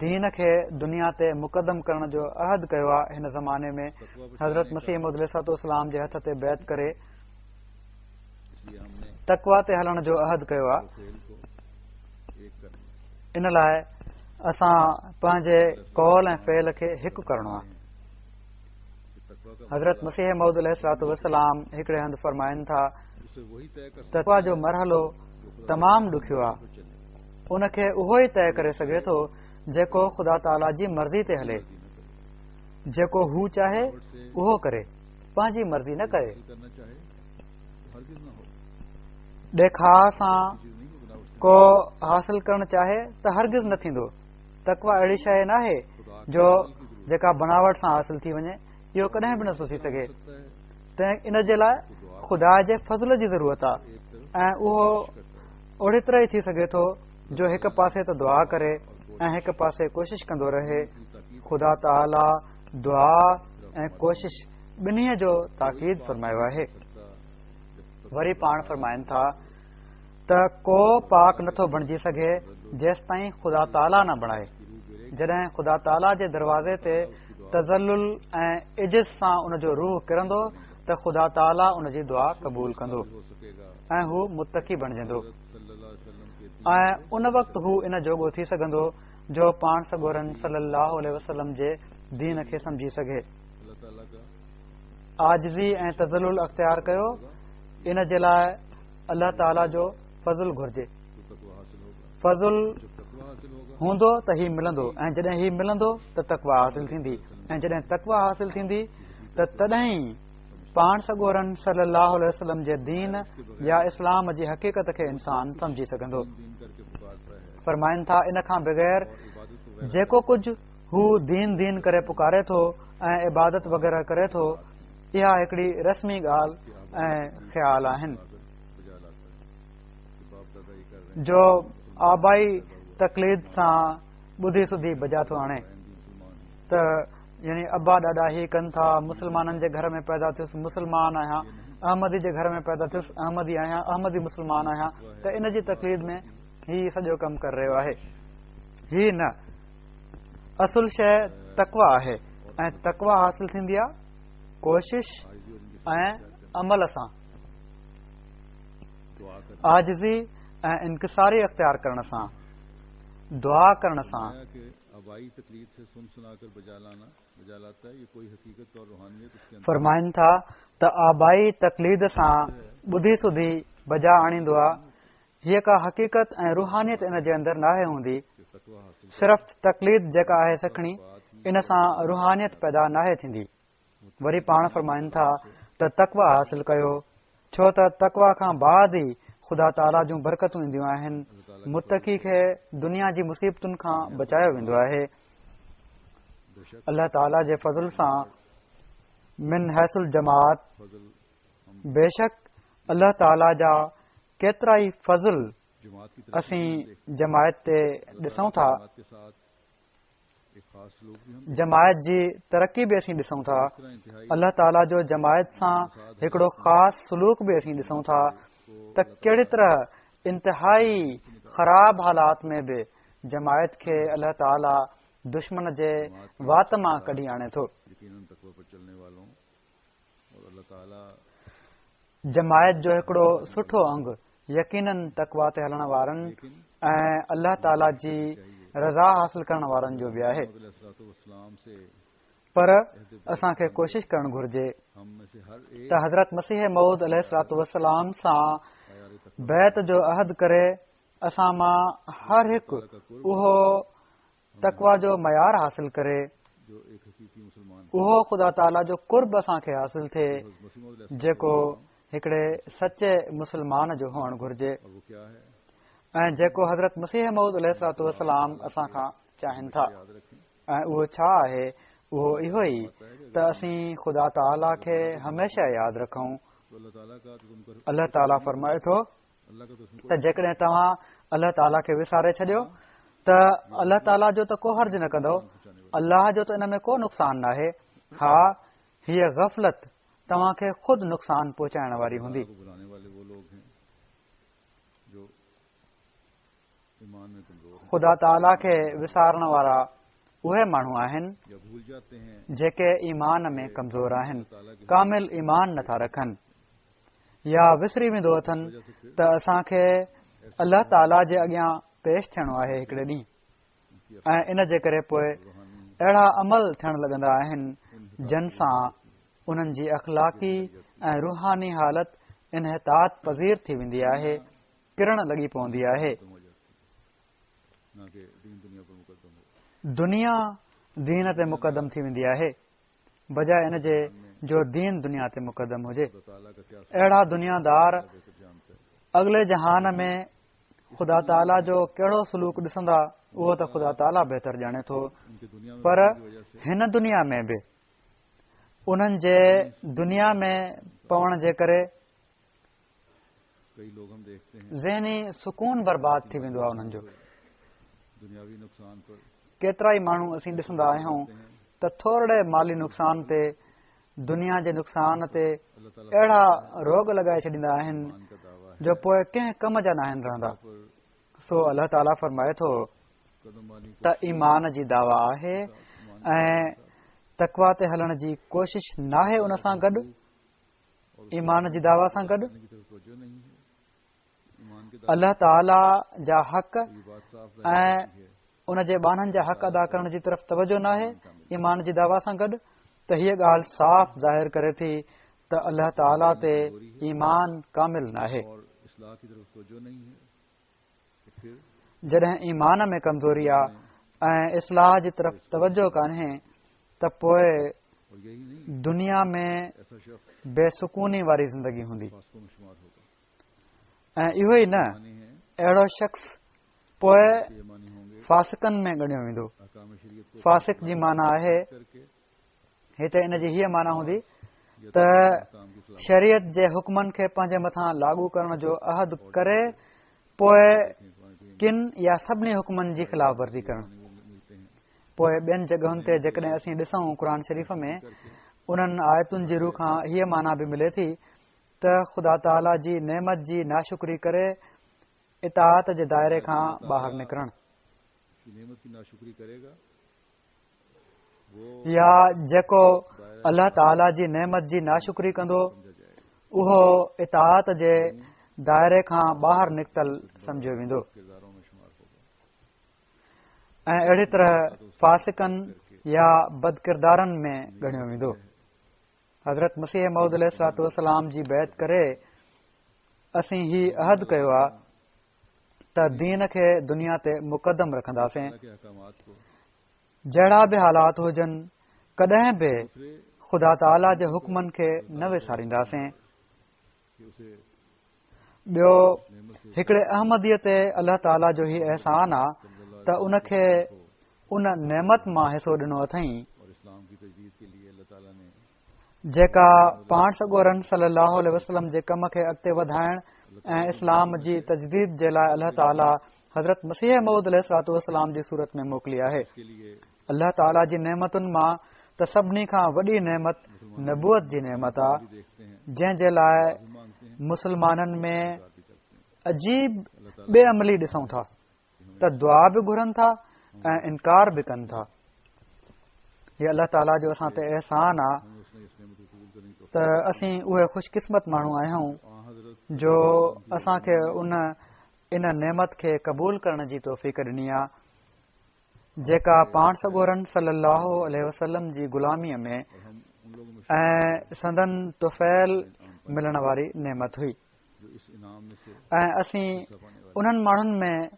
दीन खे दुनिया ते मुक़दम करण जो अहद कयो आहे। हिन ज़माने में हज़रत मसीह मौद अलैहिस्सलाम जे हथ ते बैत करे इसलिए हमने तकवा ते हलण जो अहद कयो आहे। खेल को एक करना इन लाइ असां पंहिंजे कौल ऐं फेल खे हिकु करणो आहे। कि तकवा का हज़रत मसीह मौद अलैहिस्सलाम हिकिड़े हंधि फरमाइनि था उसे वही तय कर तकवा जो मरहलो तमामु ॾुखियो आहे, उनखे उहो ई तय करे सघे थो जेको ख़ुदा ताला जी मर्ज़ी ते हले, जेको हू चाहे उहो करे, पंहिंजी मर्ज़ी न करे। हासिल करना चाहे तो हरगिज़ ना हो, ॾेखार सां चीज नहीं कि बनावट से को हासिल करणु चाहे त हरगिज़ न थींदो। तकवा अहिड़ी शइ न आहे जो जेका बनावट सां हासिल थी वञे, इहो कॾहिं बि नथो थी सघे। सकता है तंहिं इन जे लाइ ख़ुदा जे फज़ल जी ज़रूरत आहे एक तरफ ऐं उहो ओड़ी तरह ई थी सघे थो जो हिकु पासे त दुआ करे ऐं हिकु पासे कोशिश कंदो रहे। ख़ुदा ताला दुआ ऐं कोशिश ॿिन्हीअ जो ताक़ीद फरमायो आहे। सकता जब वरी पाण फरमाइनि था त को पाक नथो बणिजी सघे जेसि ताईं ख़ुदा ताला न बणाए। जॾहिं ख़ुदा ताला जे दरवाज़े ते तज़ल्लुल ऐं इज़्ज़त सां उन जो रूह किरंदो त ख़ुदा ताला उन जी दुआ क़बूल कंदो हो सकेगा ऐं हू मुतक़ी बणिजंदो सल्लल्लाहु अलैहि वसल्लम के ऐं उन वक़्तु हू इन जोॻो थी सघंदो जो पाण सॻोरन सल्लल्लाहु अलैहि वसल्लम जे दीन खे सम्झी सघे। अल्लाह ताला का आजिज़ी ऐं तज़ल्लुल अख़्तियार कयो, इन जे लाइ अल्लाह ताला जो फज़ुल घुर्जे। तो तकवा हासिल होगा, फज़ुल जब तकवा हासिल होगा हूंदो त ही मिलंदो ऐं जॾहिं ही मिलंदो त तकवा हासिल थींदी ऐं जॾहिं तकवा हासिल थींदी त तॾहिं पाण सॻोरन सल्लल्लाहु अलैहि वसल्लम जे दीन या इस्लाम जी हक़ीक़त खे इंसान सम्झी सघंदो। दीन करके पुकारता है फरमाइनि था इन खां बग़ैर और इबादत तो जेको कुझु हू दीन दीन करे पुकारे थो ऐं इबादत वग़ैरह करे थो, इहा हिकिड़ी रस्मी ॻाल्हि ऐं ख़्याल आहिनि बजा लाता है कि बाप दादा ये कर रहे हैं जो आबाई तकलीद सां ॿुधी सुधी बजा थो आणे हिंदी मुसलमान हैं। त यानी अब्बा ॾाॾा ही कनि था, मुस्लमाननि जे घर में पैदा थियुसि मुस्लमान आहियां, अहमदी जे घर में पैदा थियुसि अहमदी आहियां, अहमदी मुस्लमान आहियां, त इन जी तकलीद में ही सॼो कमु करे रहियो आहे। ही न, असुल शइ तकवा आहे ऐं तकवा हासिल थींदी आहे कोशिश आजिज़ी और इनके ऐं अमल सां, दुआ कर आजिज़ी ऐं इनकिसारी अख़्तियार करण सां, दुआ करण सां। कि आबाई तकलीद से सुन सुनाकर बजा लाता है, ये कोई हकीकत और रूहानियत उसके अंदर फरमाइनि था त आबाई तकलीद सां ॿुधी सुधी बजा आणींदो आहे, हीअ का हक़ीक़त ऐं रूहानियत इन जे अंदरि नाहे हूंदी। कि तकवा हासिल सिर्फ़ तकलीद जेका आहे सिखणी, इन सां रूहानियत पैदा नाहे थींदी। वरी पाण फरमाइनि था त तकवा हासिल कयो, छो त तकवा खां बाद ई ख़ुदा ताला जूं बरकतूं ईंदियूं आहिनि। मुतक़ी खे दुनिया जी मुसीबतुनि खां बचायो वेंदो आहे। बेशक अल्लाह ताला जे फज़ल सां मिन हैसुल जमात, फजल हम बेशक अल्लाह ताला जा केतिरा ई फज़ल जमात की तरफ असीं जमायत ते ॾिसूं था। जमात के साथ एक खास लोग भी हम जमायत जी तरक़ी बि असीं ॾिसूं था। इस तरह इंतहाई अल्लाह ताला जो जमायत सां हिकिड़ो ख़ासि सलूक बि असीं ॾिसूं था त कहिड़ी तरह इंतिहाई ख़राब हालात में बि जमायत खे अल्लाह ताला दुश्मन जे वात मां कढी आणे थो। यकीनन तकवा पर चलने वालों और अल्लाह ताला जमायत जो हिकिड़ो सुठो अंग यकीनन तकवा ते हलण वारनि ऐं अल्लाह ताला जी रज़ा हासिल करण वारनि जो बि आहे। मोहम्मद से पर असांखे कोशिश करणु घुर्जे हम में से हर एक त हज़रत मसीह मऊद अलैहिस्सलाम सां आयार तकवा बैत जो अहद करे असां मां हर हिकु उहो तकवा जो मयार हासिल करे, जो एक हकीकी मुसलमान उहो ख़ुदा ताला जो कुर्ब असांखे हासिल थिए मसीह मौद जेको हिकिड़े सचे मुस्लमान जो हुअणु घुर्जे और वो क्या है ऐं जेको हज़रत मसीह मऊद अलैहिस्सलाम असां खां चाहिनि था। याद रखें ऐं उहो छा आहे? उहो इहो ई त असीं ख़ुदा ताला खे हमेशह यादि रखूं तो अल्लाह ताला का तो तुम कर अल्लाह ताला फरमाए थो अल्लाह का तो उसमें त जेकॾहिं तव्हां अल्लाह ताला खे विसारे छॾियो त अल्लाह ताला जो त को हर्ज न कंदो, अल्लाह जो त इन में को नुक़सान नाहे। हा, हीअ गफ़लत तव्हां खे ख़ुदि नुक़सान पहुचाइण वारी हूंदी। को बुलाने वाले वो लोग हैं जो ईमान में कमजोर हैं ख़ुदा ताला खे विसारण वारा उहे माण्हू आहिनि या भूल जाते हैं जेके ईमान में कमज़ोर आहिनि, कामिल ईमान नथा रखनि, या विसरी वेंदो अथनि त असांखे अल्लाह ताला जे अॻियां पेश थियणो आहे हिकिड़े ॾींहुं, ऐं इन जे करे पोइ अहिड़ा अमल थियण लॻंदा आहिनि जिन सां उन्हनि जी अख़लाक़ी ऐं रूहानी हालत इन्हितात पज़ीर थी वेंदी आहे, किरण लॻी पवंदी आहे। खत्म हो जाती है ना कि दीन दुनिया पर मुकद्दम हो। दुनिया दीन ते मुक़दम थी वेंदी आहे बजाए इन जे जो दीन दुनिया ते मुक़दम हुजे। अल्लाह ताला का क्या अहिड़ा दुनियादार बेहतर जानता है। अॻिले जहान में ख़ुदा ताला जो कहिड़ो सलूक ॾिसंदा उहो त ख़ुदा ताला बहितर ॼाणे थो, उनकी दुनिया में पर बसने की वजह से हिन दुनिया में बि उन्हनि जे दुनिया में पवण जे करे कई लोग हम देखते हैं ज़हनी सुकून बर्बाद थी वेंदो आहे उन्हनि जो। दुनियावी नुकसान पर केतिरा ई माण्हू असीं ॾिसंदा आहियूं त थोरे माली नुक़सान ते, दुनिया जे नुक़सान ते अल्लाह ताला अहिड़ा रोग लॻाए छॾींदा आहिनि ईमान का दावा है जो पोइ कंहिं कम जा न आहिनि रहंदा। पर सो अल्लाह ताला फरमाए थो कदम वाली त ईमान जी दावा आहे ऐं तक़वा ते हलण जी कोशिश नाहे उन सां गॾु, ईमान जी दावा सां गॾु करने की तरफ तवज्जो नहीं है। ईमान के दावे अल्लाह ताला जा हक़ की बात साफ ऐं जाहिर होती है। उन जे बाननि जा हक़ अदा करण जी तरफ़ तवजो नाहे ईमान जी दावा सां गॾु, त हीअ ॻाल्हि साफ़ ज़ाहिर करे थी त अल्लाह ताला ते ईमान कामिल नाहे। और इस्लाह की तरफ तवज्जो नहीं है तो फिर जॾहिं ईमान में कमज़ोरी आहे ऐं इस्लाह जी तरफ़ तवजो कान्हे त पोइ और यही नहीं दुनिया में ऐसा शख्स बेसुकूनी वारी ज़िंदगी हूंदी, फासकों में शुमार होगा। ऐं इहो ई न मानी है अहिड़ो शख़्स पोइ ये मानी होंगे फासिकनि में ॻणियो वेंदो। अहकाम शरीयत को फासिक जी माना आहे, करके हिते इन जी हीअ माना हूंदी या त अहकाम की खिलाफ शरीयत जे हुकमनि खे पंहिंजे मथां लागू करण जो अहद करे पोइ किन या सभिनी हुकमनि जी ख़िलाफ़ वर्ज़ी करणु। मिलते हैं पोइ ॿियनि जॻहुनि ते जेकॾहिं असीं ॾिसूं क़ुर शरीफ़ में उन्हनि आयतुनि जी रूह खां हीअ माना बि मिले थी त ख़ुदा ताला जी नेमत जी नाशुक्री करे इताअत जे दायरे खां ॿाहिरि निकिरणु, कि नेमत की नाशुक्री करेगा वो या जेको अल्लाह ताला जी नेमत जी नाशुक्री कंदो समझा जाएगा उहो इताअत जे दायरे खां ॿाहिरि निकितल सम्झियो वेंदो। किरदारों में शुमार होगा। ऐं अहिड़ी तरह फासिकनि या बदकिरदारनि में ॻणियो वेंदो। हज़रत मसीह मऊद अलैहिस्सलातु वस्सलाम जी बैत करे असीं ही अहद कयो आहे त दीन खे दुनिया ते मुक़दम रखंदासीं, अल्लाह के अहकामात को जहिड़ा बि हालात हुजनि कॾहिं बि दूसरे ख़ुदा ताला जे हुकमनि खे न विसारींदासीं। कि उसे ॿियो नेमत से हिकिड़े अहमदीअ ते अल्लाह ताला जो ही अहसान आहे त उनखे उन नेमत मां हिसो ॾिनो अथई और इस्लाम की तजदीद के लिए अल्लाह ताला ने जेका पाण सॻोरनि सल्लल्लाहु अलैहि वसल्लम जे कम खे अॻिते वधाइण ऐं इस्लाम जी तजदीद जे लाइ अल्लाह ताला हज़रत मसीह मऊद अलैहिस्सलातु वस्सलाम जी सूरत में मोकिली आहे। इसके लिए अल्लाह ताला जी नेमतुनि मां त सभिनी खां वॾी नेमत नबूअत जी नेमत आहे, भी देखते हैं जंहिं जे लाइ भी मांगते हैं मुसलमाननि में भी करते हैं अजीब बेअमली ॾिसूं था त दुआ बि घुरनि था ऐं इनकार बि कनि था। हीअ अल्लाह ताला जो असां ते अहसान आहे हमें उसने इस नेमत को कबूल करने की त असीं उहे ख़ुशकिस्मत माण्हू आहियूं तो हजरत जो असांखे इन नेमत खे क़बूल करण जी तौफ़ीक़ ॾिनी आहे जेका पाण सॻोरनि सल्लल्लाहु अलैहि वसल्लम जी ग़ुलामीअ में और हम उन लोगों में ऐं संदन तुफ़ैल मिलण वारी नेमत हुई जो इस इनाम में से ऐं असीं हिस्सा पाने वाले उन्हनि माण्हुनि में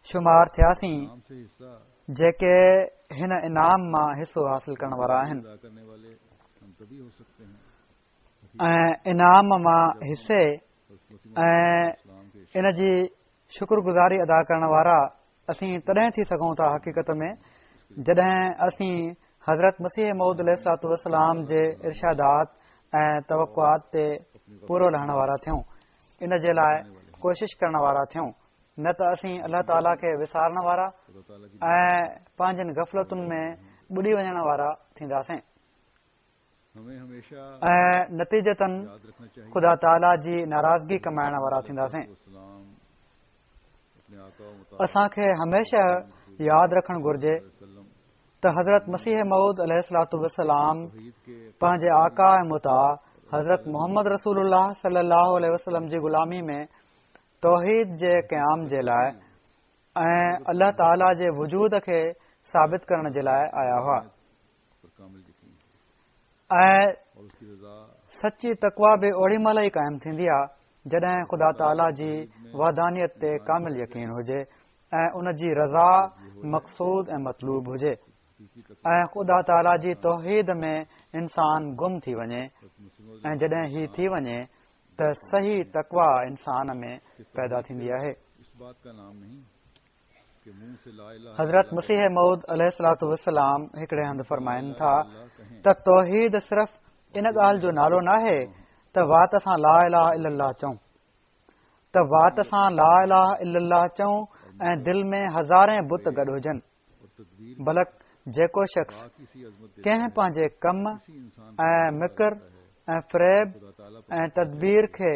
शुमार थियासीं इनाम से हिस्सा जेके हिन इनाम मां हिसो हासिल करण वारा आहिनि अदा करने वाले हम तभी हो सकते हैं ऐं इनाम मां हिसे हज़रत मसीह ऐं इस्लाम के इन जी शुक्रगुज़ारी अदा करण वारा असीं तॾहिं थी सघूं था हक़ीक़त में जॾहिं असीं हज़रत मसीह मऊद अलैहिस्सलातु वस्सलाम जे इरशादात ऐं तवक़ुआत ते पूरो लहण वारा थियूं इन जे लाइ कोशिश करण वारा थियूं न त असीं अलाह ताला खे विसारण वारा खुदा ताला की ऐं पंहिंजनि गफ़लतुनि में ॿुॾी वञण वारा थींदासीं हमें हमेशा ऐं नतीजतन याद रखना चाहिए ख़ुदा ताला जी नाराज़गी कमाइण वारा थींदासीं सलाम अपने आका व मुताबिक असांखे हमेशह यादि रखणु घुर्जे वसल्लम त हज़रत मसीह मऊद अलैहिस्सलातु वस्सलाम तौहीद के पंहिंजे आका ऐं मुता हज़रत मोहम्मद रसूलुल्लाह सल्लल्लाहु अलैहि वसल्लम जी ग़ुलामी में तौहीद जे क़याम जे लाइ ऐं अलाह ताला जे वजूद खे साबित करण जे लाइ आया हुआ पर कामिल यकीन ऐं और उसकी रजा सची तक़वा बि ओड़ी महिल ई क़ाइमु थींदी आहे जॾहिं ख़ुदा ताला जी वहदानियत ते कामिल यकीन हुजे ऐं उन जी रज़ा मक़सूद ऐं मतलूब हुजे हकीकी तक ऐं ख़ुदा ताला जी तौहीद में इंसान गुम थी वञे मुस्लिम ऐं जॾहिं ही थी वञे त सही तक़वा इंसान में पैदा थींदी आहे इस बात का नाम नहीं कि मुंह से ला इलाहा हज़रत मसीह मऊद अलैहिस्सलातु वस्सलाम हिकिड़े हंधि फरमाइनि था इल्लल्लाह कहें त तौहीद सिर्फ़ इन ॻाल्हि जो नालो नाहे त वात सां ला इलाहा इल्लल्लाह चऊं त वात सां ला इलाहा इल्लल्लाह चऊं ऐं दिलि में हज़ारे बुत गॾु हुजनि और तदबीर बलक जेको शख़्स किसी अजमत दे कंहिं पंहिंजे कम किसी इंसान ऐं मिकर ऐं फ़रेब खुदा ताला ऐं तदबीर खे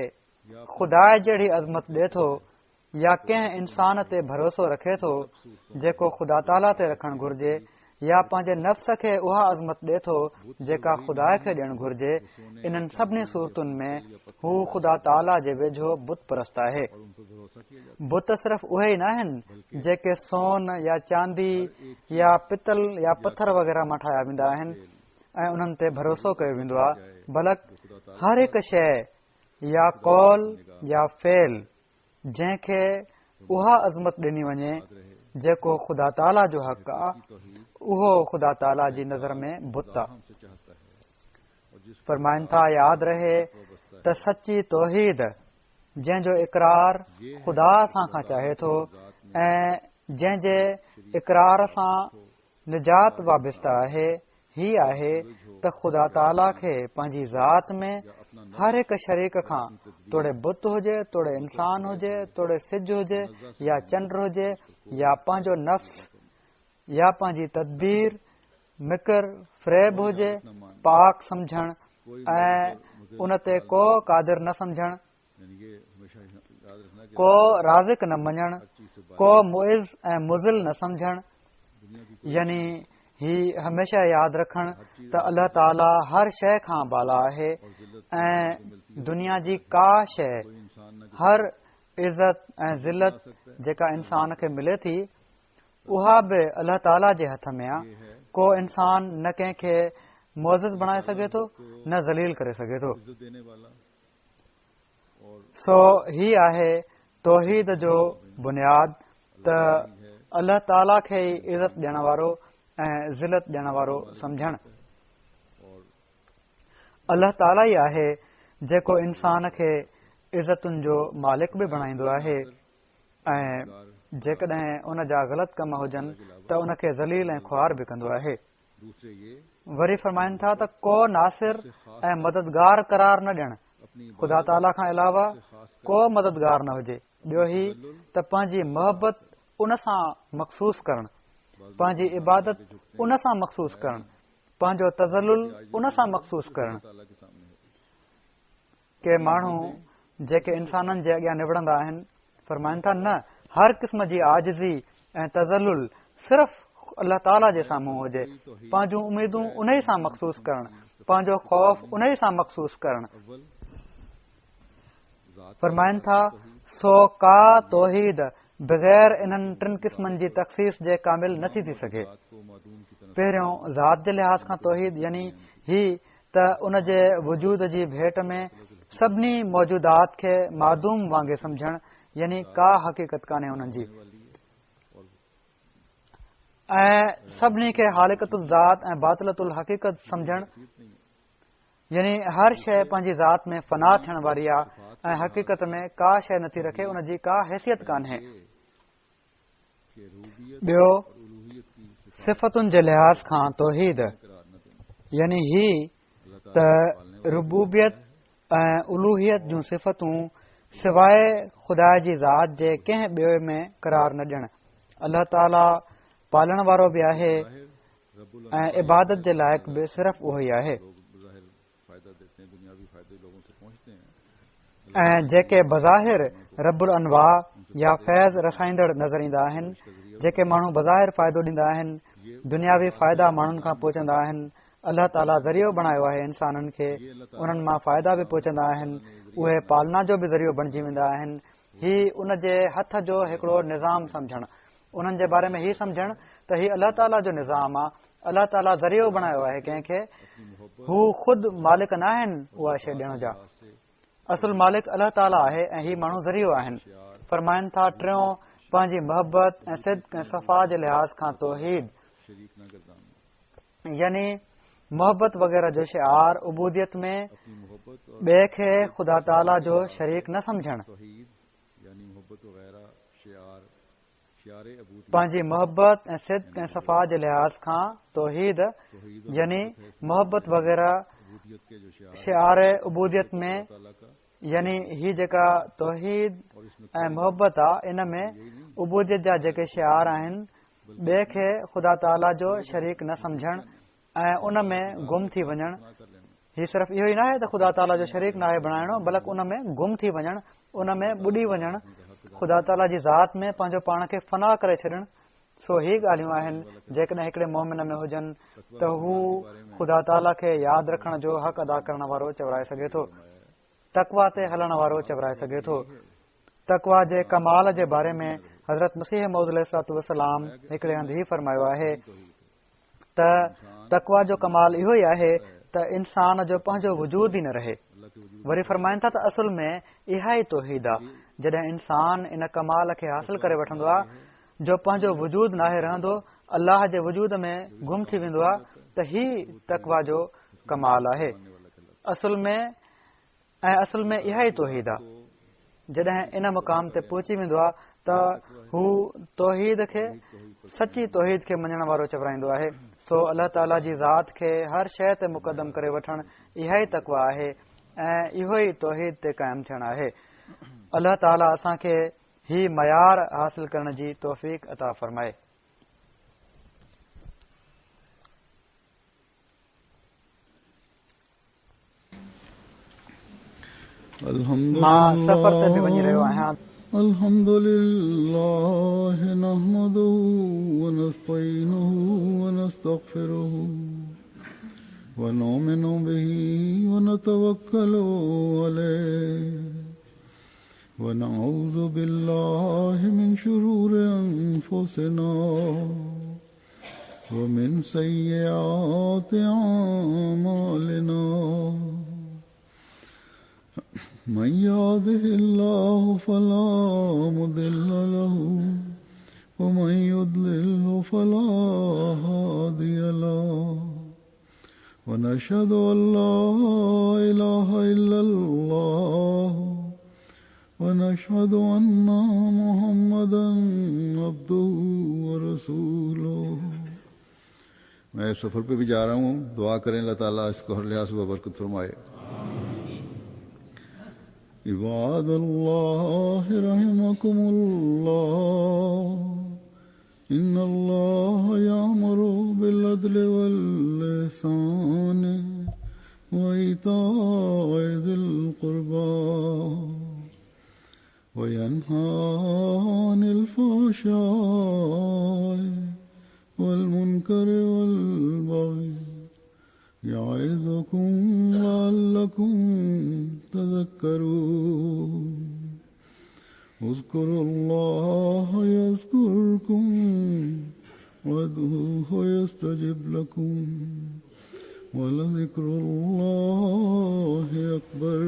ख़ुदा जहिड़ी अज़मत ॾिए थो या कंहिं इंसान ते भरोसो रखे थो जेको ख़ुदा ताला ते रखणु घुर्जे या पंहिंजे नफ़्स खे उहा अज़मत ॾिए थो जेका ख़ुदा खे ॾियणु घुर्जे इन्हनि सभिनी सूरतुनि में हू ख़ुदा ताला जे वेझो बुत परस्त आहे और उन पर भरोसा किया जाता बुत सिर्फ़ उहे ई न आहिनि जेके सोन या चांदी या पितल या पत्थर वग़ैरह मां ठाहिया वेंदा आहिनि ऐं उन्हनि ते भरोसो कयो वेंदो आहे बलक हर हिकु शइ या कौल या फेल जंहिंखे उहा अज़मत ॾिनी वञे जेको ख़ुदा ताला जो हक़ आहे तौहीद उहो ख़ुदा ताला जी नज़र में बुत आहे हमसे चाहता है और जिस फरमाइनि था यादि रहे त सची तौहीद जंहिंजो इक़रार ख़ुदा सां खां चाहे थो ऐं जंहिंजे इक़रार सां निजात वाबिस्ता आहे ही आहे त ख़ुदा ताला खे पंहिंजी ज़ात में हर हिकु शरीक खां तोड़े बुत हुजे तोड़े इंसान हुजे तोड़े सिज हुजे या चंड हुजे या पंहिंजो नफ़्स या पंहिंजी तदबीर मिकर फ़रेब हुजे पाक सम्झणु ऐं उन ते को क़ादिर न सम्झणु यानी ये हमेशा याद रखना कि को राज़िक न मञणु चीज से को मुइज़ ऐं मुज़िल न सम्झणु दुनिया की यानी ही हमेशा यादि रखणु त अल्लाह ताला हर शइ खां बाला आहे ऐं दुनिया जी का शइ कोई इंसान न हर इज़त ऐं ज़िलत जेका इंसान खे मिले थी उहा बि अल्लाह ताला जे हथ में आहे को इंसान न कंहिंखे मुअज़्ज़िज़ बणाए सघे थो न ज़लील करे सघे थो इज्जत देने वाला और सो ही आहे तौहीद जो बुनियाद त अल्लाह ताला खे ई इज़त ॾियण वारो ऐं ज़िलत ॾियण वारो सम्झणु और अल्लाह ताला ई आहे जेको इंसान खे इज़तुनि जो मालिक बि बणाईंदो आहे ऐं जेकॾहिं उन जा ग़लति कम हुजनि त उन खे ज़लील ऐं ख़्वार बि कंदो आहे दूसरे ये वरी फरमाइनि था त को नासिर ऐं मददगार करार न ॾियणु अपनी ख़ुदा ताला खां अलावा को मददगार न हुजे ॿियो ही त पंहिंजी मोहबत उन सां मखसूस करणु पंहिंजी इबादत उन सां मखसूस करणु पंहिंजो तज़लुल उन सां मखसूस करणु ताला के सामने है के माण्हू जेके इंसाननि जे अॻियां निबड़ंदा आहिनि फरमाइनि था न हर क़िस्म जी आजिज़ी ऐं तज़लुल सिर्फ़ अल्लाह ताला जे साम्हूं हुजे पंहिंजूं उमीदूं उन ई सां मखसूस करणु पंहिंजो ख़ौफ़ उन ई सां मखसूस करणु अव्वल ज़ात फरमाइनि था सो का तौहीद बग़ैर इन्हनि टिनि क़िस्मनि जी तख़सीस जे कामिल नथी थी सघे ज़ात को मादूम की तरह पहिरियों ज़ात जे लिहाज़ खां तौहीद यानी ही त उन जे वजूद जी भेट में सभिनी मौजूदात खे मादूम वांगुरु सम्झणु यानी का हक़ीक़त कान्हे उन्हनि जी वाली है और ऐं सभिनी खे हालिकतुल ज़ात ऐं बातिलतुल हक़ीक़त सम्झणु सीत नहीं है यानी हर शइ पंहिंजी ज़ात में फना थियण वारी आहे ऐं हक़ीक़त में का शइ नथी रखे उन जी का हैसियत कान्हे कि रूबियत ॿियो और उलूहियत की सिफात सिफ़तुनि जे लिहाज़ खां तौहीद करार न देना यानी ही अल्लाह त ताला रुबूबियत ऐं उलूहियत जूं सिफ़तूं सवाइ ख़ुदा जी ज़ात जे कंहिं ॿिए में करार न ॾियणु। अल्लाह ताला पालण वारो बि आहे ऐं इबादत जे लाइक़ बि सिर्फ़ उहो ई आहे। ऐं जेके बज़ाहिर रबुल अनवा या फैज़ रसाईंदड़ नज़र ईंदा आहिनि, जेके माण्हू बज़ाहिर फ़ाइदो ॾींदा आहिनि, दुनियावी फ़ाइदा माण्हुनि खां पहुचंदा आहिनि, अल्लाह ताला ज़रियो बणायो आहे इंसाननि खे, उन्हनि मां फ़ाइदा बि पहुचंदा आहिनि, उहे पालना जो बि ज़रियो बणिजी वेंदा आहिनि। हीउ उन जे हथ जो हिकिड़ो निज़ाम सम्झणु, उन्हनि जे बारे में हीउ सम्झणु त हीउ अल्लाह ताला जो निज़ाम आहे, अल्लाह ताला ज़रियो बणायो आहे कंहिंखे, हू ख़ुदि मालिक न आहिनि उहा शइ ॾियण जा। असुल मालिक अल्लाह ताला आहे ऐं हीउ माण्हू ज़रियो आहिनि। फरमाइनि था टियों पंहिंजी मोहबत ऐं सिद्क ऐं सफ़ा जे लिहाज़ खां तौहीद, यानी मोहबत वग़ैरह जो शिआर उबूदियत में ॿिए खे ख़ुदा ताला जो शरीक न सम्झणु। पंहिंजी मोहबत ऐं सिद्क ऐं सफ़ा जे लिहाज़ खां तौहीद, यानी मोहबत वग़ैरह शिआर उबूदियत में, यानी हीअ जेका तौहीद ऐं मोहबत आहे, इन में उबूदियत जा जेके शिआर आहिनि, ॿिए खे ख़ुदा ताला जो शरीक न सम्झणु ऐं उन में गुम थी वञणु। हीउ सिर्फ़ु इहो ई न आहे त ख़ुदा ताला जो शरीक न आहे बणाइणो, बल्कि उन में गुम थी वञणु, उन में ॿुॾी वञणु, ख़ुदा ताला जी ज़ात में पंहिंजो पाण खे फना करे छॾणु। सो ही ॻाल्हियूं आहिनि जेकॾहिं हिकिड़े मोमिन में हुजनि त हू ख़ुदा ताला खे यादि रखण जो हक़ अदा करण वारो चवराए सघे थो, तक़वा ते हलण वारो चवराए सघे थो। तक़वा जे कमाल जे बारे में हज़रत मसीह मऊद अलैहिस्सलातु वस्सलाम हिकिड़े हंधि ही फरमायो आहे त तक़वा जो कमाल इहो ई आहे त इंसान जो पंहिंजो वजूद ई न रहे। वरी फरमाइनि था त असुल में इहा ई तौहीद आहे। जॾहिं इंसान इन कमाल खे हासिल करे वठंदो आहे जो पंहिंजो वजूद नाहे रहंदो, अल्लाह जे वजूद में गुम थी वेंदो आहे, त ही तक़वा जो कमाल आहे। असुल में इहा ई तौहीद आहे। जॾहिं इन मुक़ाम ते पहुची वेंदो आहे त हू तौहीद खे, सची तौहीद खे मञण वारो चवराईंदो आहे। सो अल्लाह ताला जी ज़ात खे हर शइ ते मुक़दम करे वठणु इहा ई तक़वा आहे ऐं इहो ई तौहीद ते क़ाइमु थियणु आहे। अल्लाह ताला असांखे ही मयार हासिल करण जी तौफ़ीक़ अता फ़रमाए। मां सफ़र ते बि वञी रहियो आहियां। अल्हम्दुलिल्लाह नहमदुहु व नस्तईनुहु व नस्तगफिरुहु व नुमिनु बिही व नतवक्कलु अलैहि व नऊज़ु बिल्लाहि मिन शुरूरि अनफुसिना व मिन सय्यिआति अअमालिना। من يهده الله فلا مضل له ومن يضلله فلا هادي له ونشهد أن لا إله إلا الله ونشهد أن محمدا عبده ورسوله। मैं सफ़र पे भी जा रहा हूँ, दुआ करें अल्लाह ताला इसको हर लिहाज से बरकत फरमाए। عباد الله رحمكم الله إن الله يأمر بالعدل والإحسان وإيتاء ذي القربى وينهى عن الفحشاء والمنكر والبغي يعظكم لعلكم تذكرون اذكروا الله يذكركم وادعوه يستجب لكم ولذكر الله أكبر.